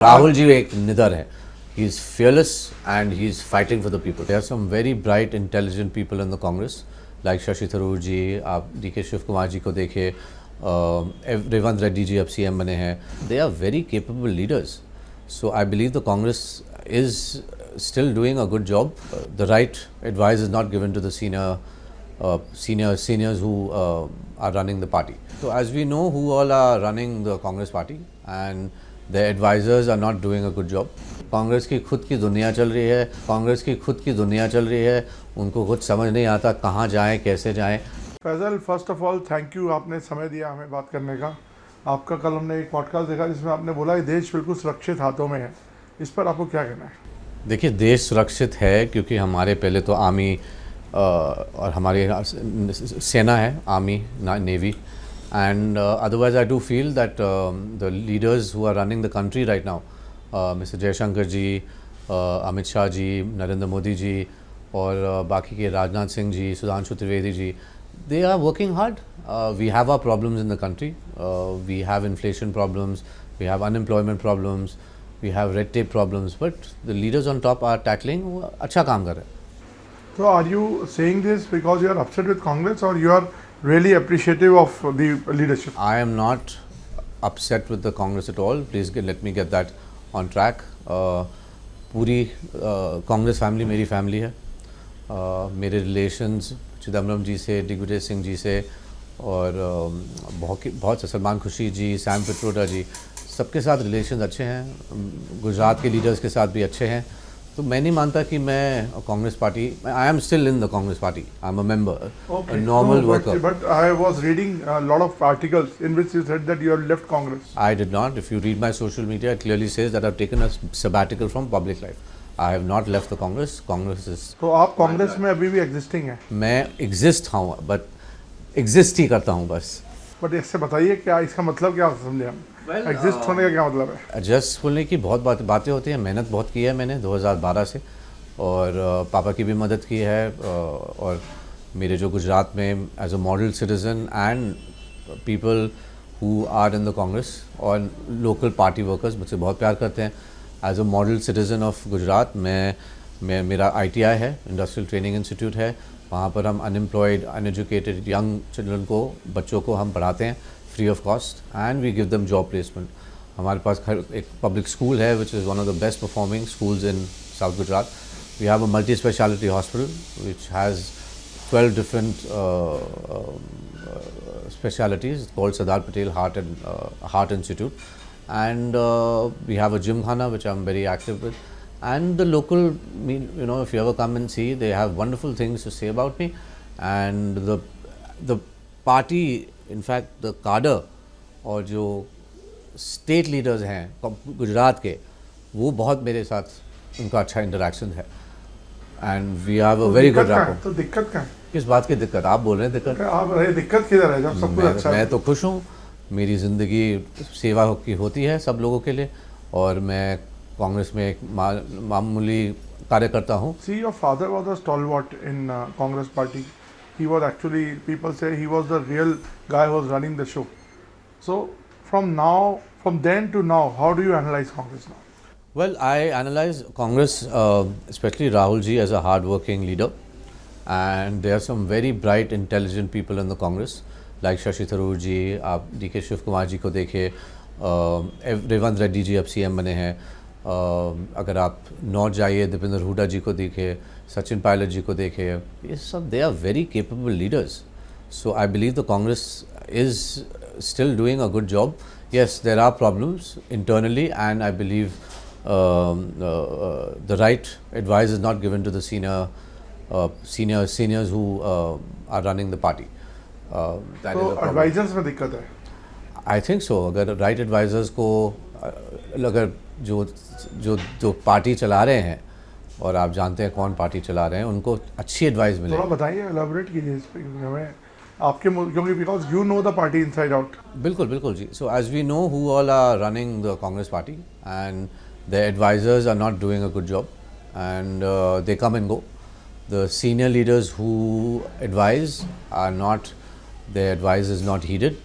Rahul ji एक निडर है. He is fearless and he is fighting for the people. There are some very bright, intelligent people in the Congress, like Shashi Tharoor ji. आप DK Shiv Kumar ji को देखिए, रेवंत रेड्डी जी अब CM बने हैं. They are very capable leaders. So I believe the Congress is still doing a good job. The right advice is not given to the seniors who are running the party. So as we know who all are running the Congress party, and their advisors are not doing a good job. Congress की खुद की दुनिया चल रही है. उनको कुछ समझ नहीं आता कहाँ जाएं, कैसे जाएं. Faisal, first of all thank you, आपने समय दिया हमें बात करने का. आपका कल हमने एक पॉडकास्ट देखा जिसमें आपने बोला कि देश बिल्कुल सुरक्षित हाथों में है. इस पर आपको क्या कहना है? देखिए, देश सुरक्षित है क्योंकि हमारे पहले तो आर्मी और हमारी सेना है, army, navy. And otherwise, I do feel that the leaders who are running the country right now, Mr. Jaishankar ji, Amit Shah ji, Narendra Modi ji, और बाकी के Rajnath Singh ji, Sudhanshu Trivedi ji, they are working hard. We have our problems in the country. We have inflation problems, we have unemployment problems, we have red tape problems, but the leaders on top are tackling. अच्छा काम कर रहे हैं. So are you saying this because you are upset with Congress or you are really appreciative of the leadership? I am not upset with the Congress at all. Please let me get that on track. पूरी Congress family मेरी family है. मेरे relations Chidambaram जी से, दिग्विजय सिंह जी से, और बहुत सलमान खुर्शीद जी, Sam Pitroda जी, सबके साथ रिलेशंस अच्छे हैं. गुजरात के लीडर्स के साथ भी अच्छे हैं. तो मैं नहीं मानता कि मैं Congress party, I am still in the Congress party. I am a member, a normal worker. But I was reading a lot of articles in which you said that you have left Congress. I did not. If you read my social media, it clearly says that I've taken a sabbatical from public life. I have not left the Congress. Congress is. तो आप कांग्रेस में अभी भी existing हैं? मैं exist हूँ, but exist ही करता हूँ बस. बट इससे बताइए क्या इसका मतलब क्या समझे हम? एग्जिस्ट होने का क्या मतलब है? एडजस्ट होने की बहुत बातें होती हैं. मेहनत बहुत की है मैंने 2012 से, और पापा की भी मदद की है, और मेरे जो गुजरात में as a model citizen and people who are in the Congress और लोकल पार्टी वर्कर्स मुझसे बहुत प्यार करते हैं. As a model citizen of Gujarat मेरा ITI है, इंडस्ट्रियल ट्रेनिंग इंस्टीट्यूट है. वहाँ पर हम अनएम्प्लॉयड, अनएजुकेटेड यंग चिल्ड्रन को, बच्चों को हम पढ़ाते हैं free of cost, and we give them job placement. हमारे पास एक पब्लिक स्कूल है which is one of the best performing schools in south Gujarat. We have a multi speciality hospital which has 12 different specialities called Sardar Patel Heart Institute, and we have a gymkhana which I'm very active with. And the local, if you ever come and see, they have wonderful things to say about me. And the party, in fact, the cadre और जो state leaders हैं गुजरात के, वो बहुत मेरे साथ उनका अच्छा इंटरेक्शन है. And we have a very good rapport. तो दिक्कत क्या है? किस बात की दिक्कत? आप बोल रहे हैं दिक्कत. आप रहे दिक्कत किधर है जब सब कुछ अच्छा है? मैं तो खुश हूँ. मेरी ज़िंदगी सेवा की होती है सब लोगों के लिए, और मैं कांग्रेस में एक मामूली कार्यकर्ता हूँ. See, your father was a stalwart in Congress party. He was actually, people say he was the real guy who was running the show. So from then to now, how do you analyze Congress now? Well, I analyze Congress, especially Rahul ji, as a hard-working leader, and there are some very bright, intelligent people in the Congress, like Shashi Tharoor ji. आप DK Shiv Kumar ji को देखिए, रेवंत रेड्डी जी अब CM बने हैं. अगर आप north जाइए, दीपेंद्र हुडा जी को देखिए, सचिन पायलट जी को देखिए, ये सब they are very capable leaders. So I believe the Congress is still doing a good job. Yes, there are problems internally, and I believe the right advice is not given to the seniors who are running the party. That तो is a problem. advisors में दिक्कत है? I think so. अगर right advisors को, अगर जो party चला रहे हैं, और आप जानते हैं कौन पार्टी चला रहे हैं, उनको अच्छी एडवाइस मिले. थोड़ा बताइए, एलाबोरेट कीजिए इस पे हमें, आपके क्योंकि because you know the party inside out. बिल्कुल जी. So as we know who all are running the Congress party, and their advisors are not doing a good job, and they come and go. The senior leaders who advise are not, their advice is not heeded.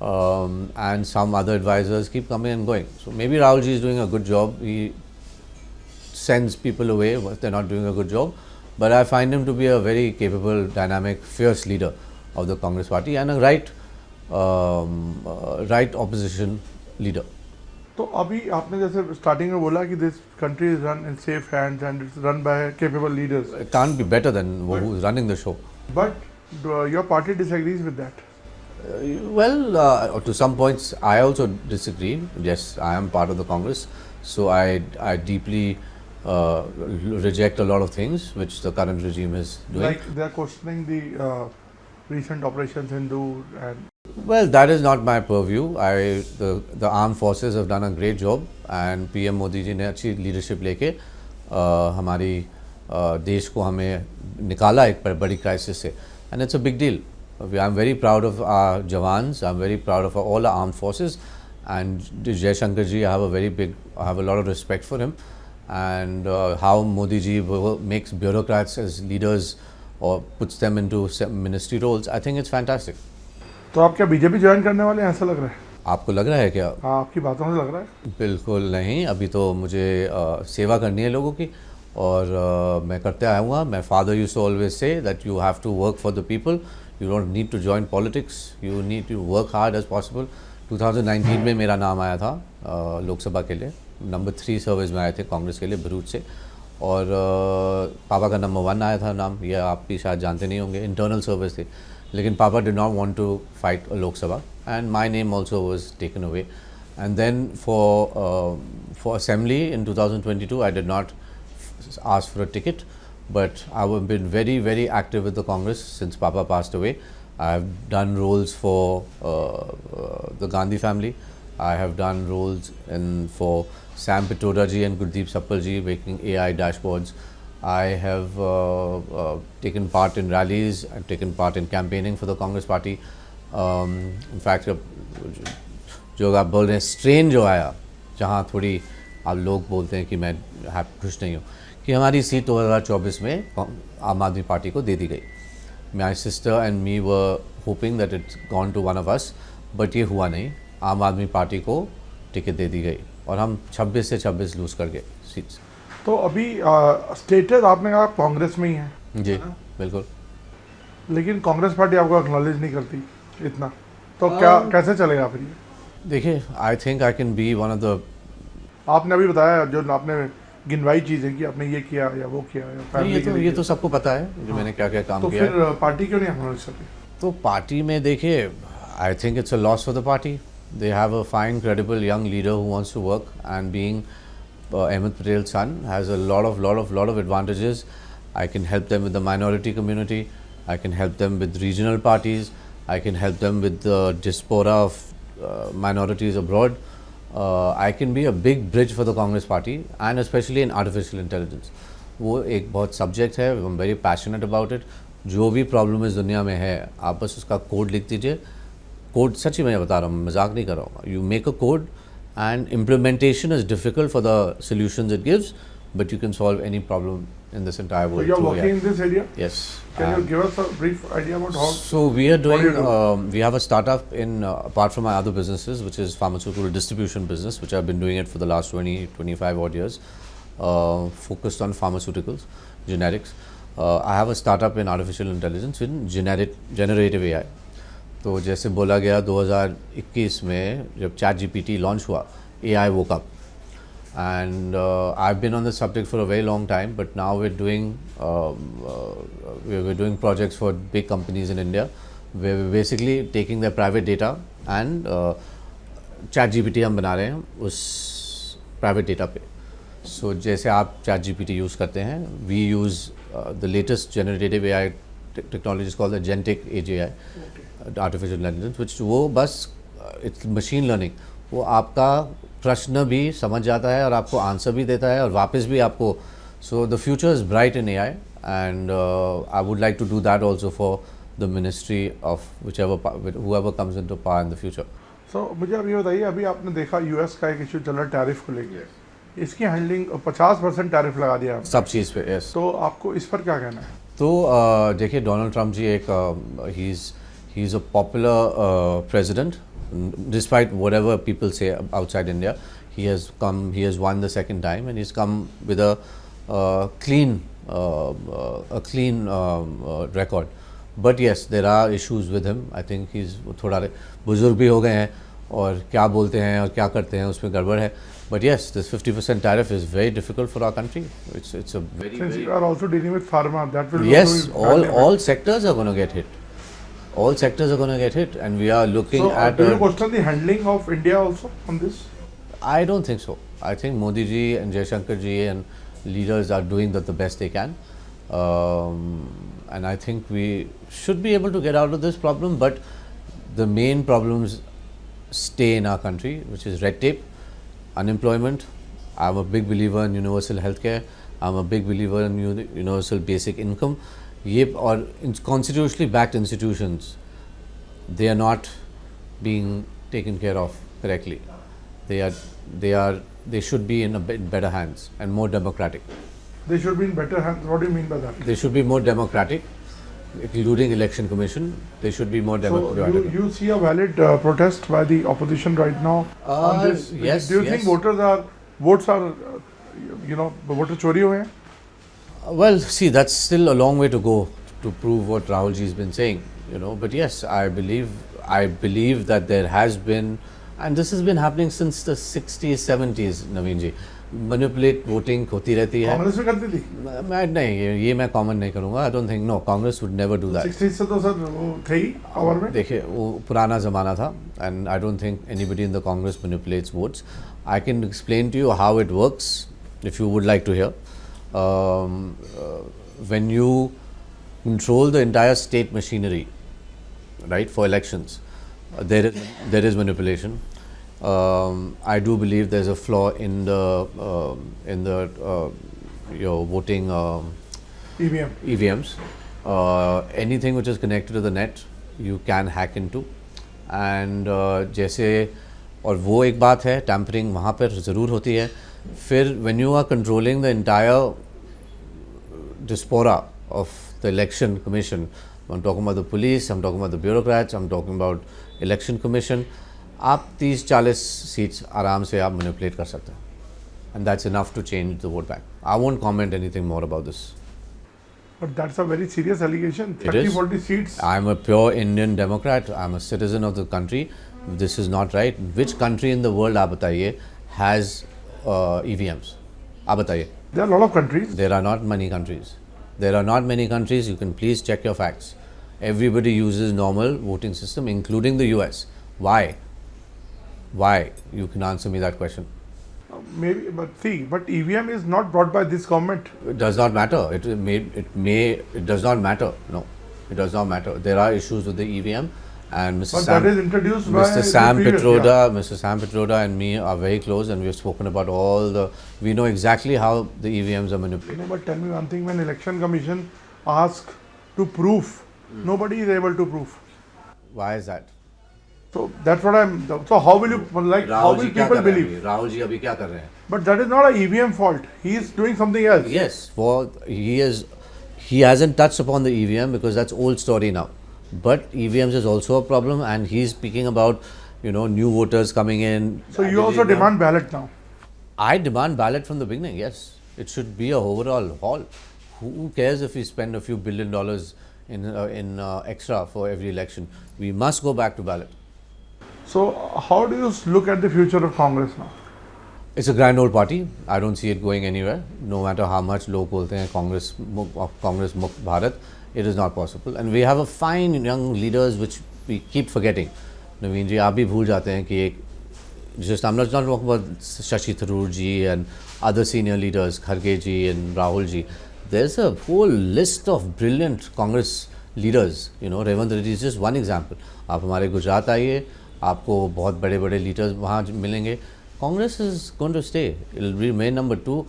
and some other advisors keep coming and going. So maybe Rahul ji is doing a good job. He sends people away if they're not doing a good job. But I find him to be a very capable, dynamic, fierce leader of the Congress party and a right opposition leader. तो अभी आपने जैसे starting में बोला कि this country is run in safe hands and it's run by capable leaders, It can't be better than who's running the show. But your party disagrees with that. Well, to some points, I also disagree. Yes, I am part of the Congress, so I deeply reject a lot of things which the current regime is doing. Like they are questioning the recent Operation Sindoor and Well, that is not my purview. The armed forces have done a great job, and PM Modi ji ने अच्छी leadership लेके हमारी देश को हमें निकाला एक बड़ी crisis से, and it's a big deal. I'm very proud of our jawans. I'm very proud of all our armed forces, and Jaishankar ji, I have a lot of respect for him, and how Modi ji makes bureaucrats as leaders or puts them into ministry roles. I think it's fantastic. तो आप क्या BJP join करने वाले हैं, ऐसा लग रहा है? आपको लग रहा है क्या? हाँ, आपकी बातों से लग रहा है. बिल्कुल नहीं, अभी तो मुझे सेवा करनी है लोगों की, और मैं करते आऊँगा. My father used to always say that you have to work for the people. You don't need to join politics, you need to work hard as possible. 2019 में मेरा नाम आया था लोकसभा के लिए. नंबर 3 सर्विस में आए थे कांग्रेस के लिए भरूच से, और पापा का नंबर 1 आया था नाम. ये आप भी शायद जानते नहीं होंगे, इंटरनल सर्विस थी. लेकिन papa did not want to fight Lok Sabha, and my name also was taken away. And then for assembly in 2022 I did not ask for a ticket, but I have been very active with the Congress since Papa passed away. I have done roles for the Gandhi family. I have done roles for Sam Pitroda ji and Gurdeep Sappal ji making AI dashboards. I have taken part in rallies. I've taken part in campaigning for the Congress party. In fact, जो आप बोल रहे हैं strain जो आया, जहाँ थोड़ी आप लोग बोलते हैं कि मैं खुश नहीं हूँ कि हमारी सीट 2024 में आम आदमी पार्टी को दे दी गई. My sister and me were hoping that it's gone to one of us, but ये हुआ नहीं. आम आदमी पार्टी को टिकट दे दी गई और हम 26 से 26 लूज़ कर गए सीट्स. तो अभी स्टेटस आपने कहा कांग्रेस में ही है. जी बिल्कुल. लेकिन कांग्रेस पार्टी आपको एक्नॉलेज नहीं करती इतना, तो क्या कैसे चलेगा फिर ये? देखिए, I think I can be one of the. आपने अभी बताया जो आपने गिनवाई चीज़ें कि आपने ये किया या वो किया या फैमिली के लिए ये तो सबको पता है जो मैंने क्या क्या काम तो किया. फिर पार्टी क्यों नहीं एक्नॉलेज करती? तो पार्टी में देखिए, I think it's a loss for the party. They have a fine, credible young leader who wants to work, and being Ahmed Patel's son has a lot of advantages. I can help them with the minority community. I can help them with regional parties. I can help them with the diaspora of minorities abroad. I can be a big bridge for the Congress party, and especially in artificial intelligence. वो एक बहुत subject है. I'm very passionate about it. जो भी problem इस दुनिया में है, आप बस उसका कोड लिख दीजिए. कोड सच्ची मैं बता रहा हूँ, मजाक नहीं कर रहा हूँ. You make a code and implementation is difficult for the solutions it gives, but you can solve any problem in this entire world. So you are working in this area? Yes. Can you give us a brief idea about how? So we are doing, we have a startup in, apart from my other businesses, which is pharmaceutical distribution business, which I've been doing it for the last 25 odd years, focused on pharmaceuticals, generics. I have a startup in artificial intelligence in generative AI. तो जैसे बोला गया 2021 में जब ChatGPT launch हुआ, AI woke up. And I've been on this subject for a very long time, but now we're doing projects for big companies in India, where we're basically taking their private data and ChatGPT हम बना रहे हैं उस private data पे. So जैसे आप ChatGPT use करते हैं, we use the latest generative AI technology is called the Gentic AGI, artificial intelligence, which वो बस it's machine learning. वो आपका प्रश्न भी समझ जाता है और आपको आंसर भी देता है और वापस भी आपको. So the future is bright in AI, and I would like to do that also for the ministry of whoever comes into power in the future. सो मुझे अभी बताइए, अभी आपने देखा यूएस का एक इशू चल रहा है टैरिफ को लेके, इसकी हैंडलिंग 50% टैरिफ लगा दिया सब चीज़ पे. यस. तो आपको इस पर क्या कहना है? तो देखिए, डोनाल्ड ट्रंप जी एक he is a popular president despite whatever people say outside India, he has come. He has won the second time, and he's come with a clean record. But yes, there are issues with him. I think he's थोड़ा बुजुर्ग भी हो गए हैं और क्या बोलते हैं और क्या करते हैं उसमें गड़बड़ है. But yes, this 50% tariff is very difficult for our country. It's a very, Since very you are also dealing with pharma, that will yes, also be all sectors are going to get hit. All sectors are going to get hit, and we are looking So, at. do you question the handling of India also on this? I don't think so. I think Modi ji and Jaishankar ji and leaders are doing the best they can, and I think we should be able to get out of this problem. But the main problems stay in our country, which is red tape, unemployment. I'm a big believer in universal healthcare. I'm a big believer in universal basic income. ये और constitutionally backed institutions, they are not being taken care of correctly. They should be in a bit better hands and more democratic. They should be in better hands. What do you mean by that? They should be more democratic, including election commission. They should be more So democratic. you see a valid protest by the opposition right now on this. Yes, Do you think yes. votes are voter chori हुए हैं? Well, see, that's still a long way to go to prove what Rahul ji has been saying, But yes, I believe that there has been, and this has been happening since the 60s, 70s, Naveen ji. Manipulate voting होती रहती है. कांग्रेस में करती थी. मैं नहीं, ये मैं कॉमन नहीं करूँगा. I don't think, no, Congress would never do that. 60s से तो सर वो थे ही पावर में. देखिए, वो पुराना ज़माना था, and I don't think anybody in the Congress manipulates votes. I can explain to you how it works if you would like to hear. When you control the entire state machinery, right, for elections, there is manipulation. I do believe there's a flaw in the your voting EVMs. Anything which is connected to the net, you can hack into. And जैसे और वो एक बात है, tampering वहाँ पर ज़रूर होती है. फिर when you are controlling the entire diaspora of the election commission, I'm talking about the police, I'm talking about the bureaucrats, I'm talking about election commission, आप 30-40 seats आराम से आप manipulate कर सकते हैं, and that's enough to change the vote bank. I won't comment anything more about this. But that's a very serious allegation. It is. 30-40 seats. I'm a pure Indian Democrat. I'm a citizen of the country. This is not right. Which country in the world, आप बताइए, has EVMs? आप बताइए. There are a lot of countries. There are not many countries. There are not many countries. You can please check your facts. Everybody uses normal voting system, including the US. Why? Why? You can answer me that question. Maybe, but EVM is not brought by this government. It does not matter. It does not matter. No, it does not matter. There are issues with the EVM, and But that is introduced by Mr. Sam the previous, Pitroda, Mr. Sam Pitroda and me are very close, and we have spoken about we know exactly how the EVMs are manipulated. But tell me one thing: when election commission asks to prove, nobody is able to prove. Why is that? So that's what I'm. So how will you how will people believe? Rahul ji अभी क्या कर रहे हैं? But that is not a EVM fault. He is doing something else. Yes, he hasn't touched upon the EVM because that's old story now. But EVMs is also a problem, and he's speaking about new voters coming in. So you also demand ballot now. I demand ballot from the beginning. Yes, it should be a overall haul. Who cares if we spend a few $1 billion in extra for every election? We must go back to ballot. So how do you look at the future of Congress now? It's a grand old party. I don't see it going anywhere. No matter how much लोग बोलते हैं Congress मुक्त Bharat, it is not possible. And we have a fine young leaders which we keep forgetting. Naveen ji, आप भी भूल जाते हैं कि I'm not talking about Shashi Tharoor ji and other senior leaders, Kharge ji and Rahul ji. There's a whole list of brilliant Congress leaders. Revant Reddy is just one example. आप हमारे गुजरात आइए, आपको बहुत बड़े बड़े लीडर्स वहाँ मिलेंगे. Congress is going to stay. It will remain number 2.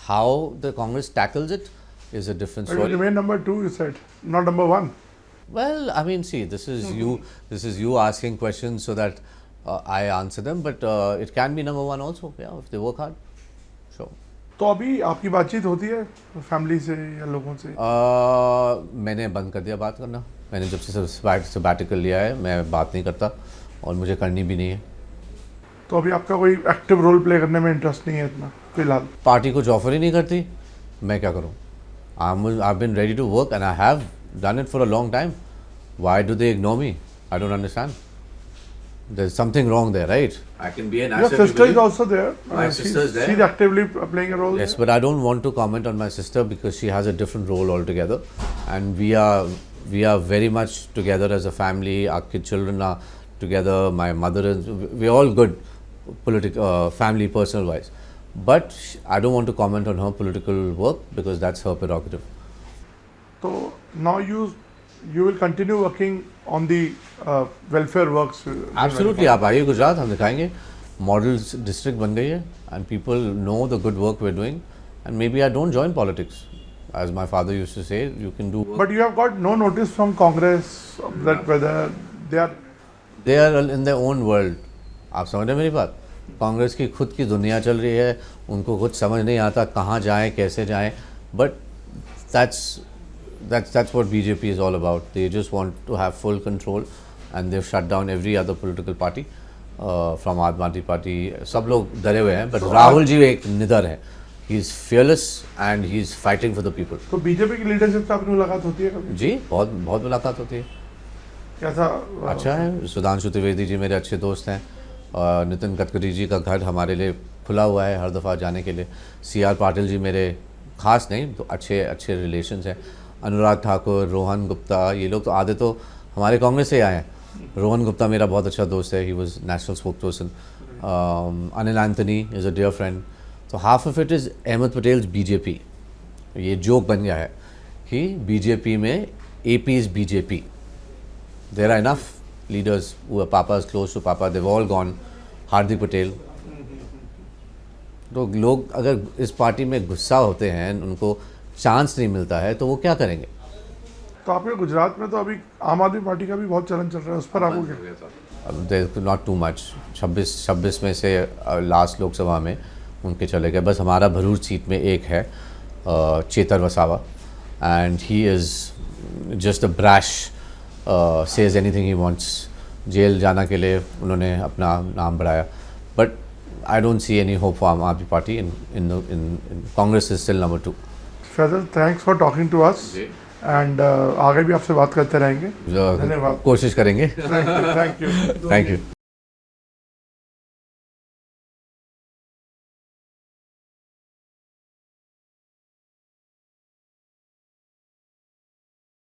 How the Congress tackles it is a different It will story. remain number 2, you said, not number 1. Well, I mean, see, this is you asking questions so that I answer them, but it can be number 1 also, yeah, if they work hard. Sure. तो अभी आपकी बातचीत होती है family से या लोगों से? मैंने बंद कर दिया बात करना. मैंने जब से सबैटिकल लिया है, मैं बात नहीं करता. और मुझे करनी भी नहीं है। तो अभी आपका कोई एक्टिव रोल प्ले करने में इंटरेस्ट नहीं है इतना फिलहाल? पार्टी कुछ ऑफर ही नहीं करती, मैं क्या करूँ? I've been ready to work and I have done it for a long time. Why do they ignore me? I don't understand. There's something wrong there, right? I can be an Your asset. sister is also there. My sister is there. She's actively playing a role Yes, there. but I don't want to comment on my sister because she has a different role altogether, and we are very much together as a family. Our children are together. My mother is. We're all good, family, personal wise. But I don't want to comment on her political work because that's her prerogative. So now you will continue working on the welfare works. Absolutely, आप आइए गुजरात, हम दिखाएंगे। Model district बन गई है and people know the good work we're doing, and maybe I don't join politics. As my father used to say, you can do work. But you have got no notice from Congress that whether they are in their own world. आप समझ रहे हैं मेरी बात? कांग्रेस की खुद की दुनिया चल रही है, उनको कुछ समझ नहीं आता कहाँ जाएं, कैसे जाएं, but that's what BJP is all about. They just want to have full control and they've shut down every other political party from Aam Aadmi Party. सब लोग डरे हुए हैं, but राहुल जी एक निडर है. He is fearless and he is fighting for the people. तो BJP की लीडरशिप से आपकी मुलाकात होती है कभी? जी, बहुत मुलाकात होती है। कैसा? अच्छा है। सुधांशु त्रिवेदी जी मेरे अच्छे दोस्त हैं और नितिन गडकरी जी का घर हमारे लिए खुला हुआ है हर दफ़ा जाने के लिए। CR पाटिल जी मेरे खास नहीं तो अच्छे रिलेशंस हैं। अनुराग ठाकुर, रोहन गुप्ता, ये लोग तो आधे तो हमारे कांग्रेस से आए हैं। रोहन गुप्ता मेरा बहुत अच्छा दोस्त है, he was national spokesperson. Anil Anthony is a dear friend. तो half of it is Ahmed Patel's BJP। ये जोक बन गया है कि BJP में AP is BJP। There are enough leaders who are Papa's close to Papa. They've all gone. Hardik Patel. तो लोग अगर इस पार्टी में गुस्सा होते हैं, उनको चांस नहीं मिलता है, तो वो क्या करेंगे? तो आपके गुजरात में तो अभी आम आदमी पार्टी का भी बहुत चलन चल रहा है, उस पर आपको क्या? Not too much. 26 में से लास्ट लोकसभा में उनके चले गए। बस हमारा भरूच सीट में एक है Chaitar Vasava, and he is just a brash, says anything he wants. जेल जाना के लिए उन्होंने अपना नाम बढ़ाया, but I don't see any hope for Aam Aadmi Party in Congress is still number 2। Faizal, thanks for talking to us and आगे भी आपसे बात करते रहेंगे। धन्यवाद, कोशिश करेंगे। Thank you. Thank you.